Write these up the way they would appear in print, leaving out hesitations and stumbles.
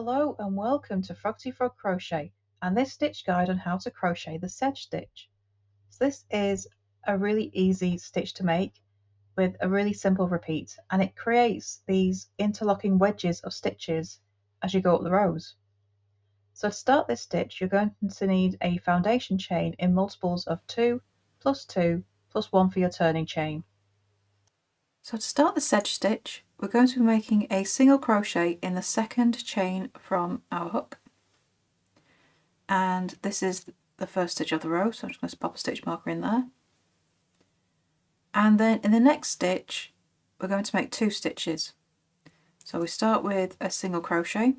Hello and welcome to Froggity Frog Crochet and this stitch guide on how to crochet the sedge stitch. So this is a really easy stitch to make with a really simple repeat, and it creates these interlocking wedges of stitches as you go up the rows. So to start this stitch you're going to need a foundation chain in multiples of 2 plus 2 plus 1 for your turning chain. So to start the sedge stitch, we're going to be making a single crochet in the second chain from our hook. And this is the first stitch of the row, so I'm just going to pop a stitch marker in there. And then in the next stitch, we're going to make 2 stitches. So we start with a single crochet,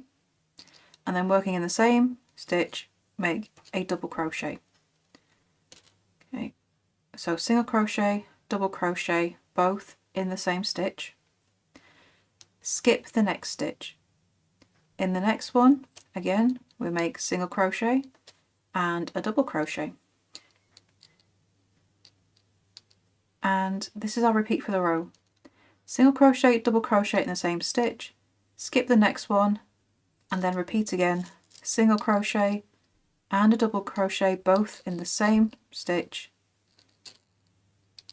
and then working in the same stitch, make a double crochet. Okay, so single crochet, double crochet, both in the same stitch. Skip the next stitch. In the next one, again, we make single crochet and a double crochet. And this is our repeat for the row. Single crochet, double crochet in the same stitch, skip the next one, and then repeat again. Single crochet and a double crochet, both in the same stitch,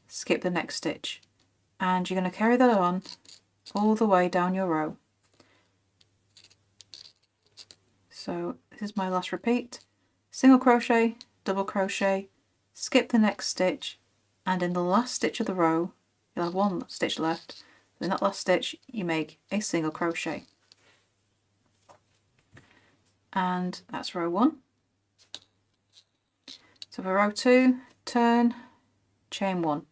skip the next stitch. And you're going to carry that on all the way down your row. So this is my last repeat. Single crochet, double crochet, skip the next stitch, and in the last stitch of the row, you'll have 1 stitch left. In that last stitch, you make a single crochet. And that's row 1. So for row 2, turn, chain 1.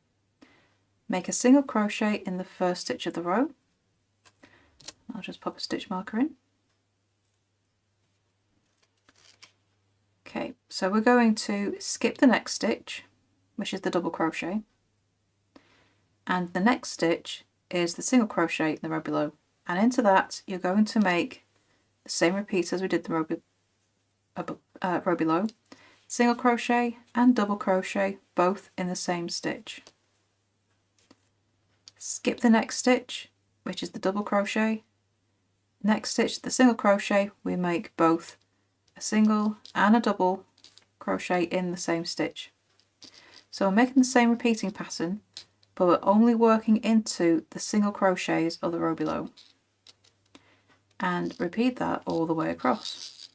Make a single crochet in the first stitch of the row. I'll just pop a stitch marker in. Okay, so we're going to skip the next stitch, which is the double crochet, and the next stitch is the single crochet in the row below, and into that you're going to make the same repeats as we did the row below, single crochet and double crochet, both in the same stitch. Skip the next stitch, which is the double crochet. Next stitch, the single crochet, we make both a single and a double crochet in the same stitch. So we're making the same repeating pattern, but we're only working into the single crochets of the row below. And repeat that all the way across.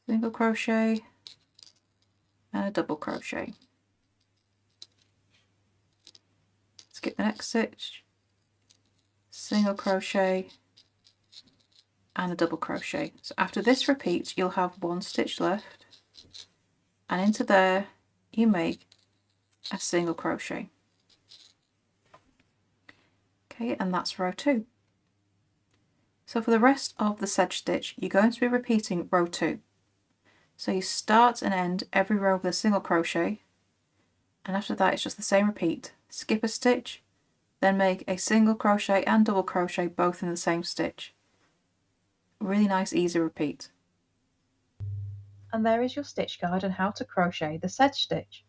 Single crochet and a double crochet. Skip the next stitch, single crochet and a double crochet. So after this repeat you'll have 1 stitch left, and into there you make a single crochet. Okay, and that's row 2. So for the rest of the sedge stitch you're going to be repeating row 2. So you start and end every row with a single crochet, and after that it's just the same repeat. Skip a stitch, then make a single crochet and double crochet, both in the same stitch. Really nice, easy repeat. And there is your stitch guide on how to crochet the sedge stitch.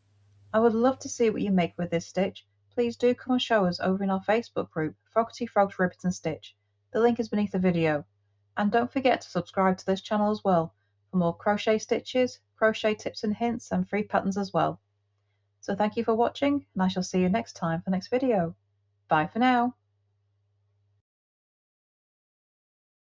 I would love to see what you make with this stitch. Please do come and show us over in our Facebook group, Froggity Frogs Ribbit and Stitch. The link is beneath the video. And don't forget to subscribe to this channel as well for more crochet stitches, crochet tips and hints, and free patterns as well. So thank you for watching, and I shall see you next time for the next video. Bye for now.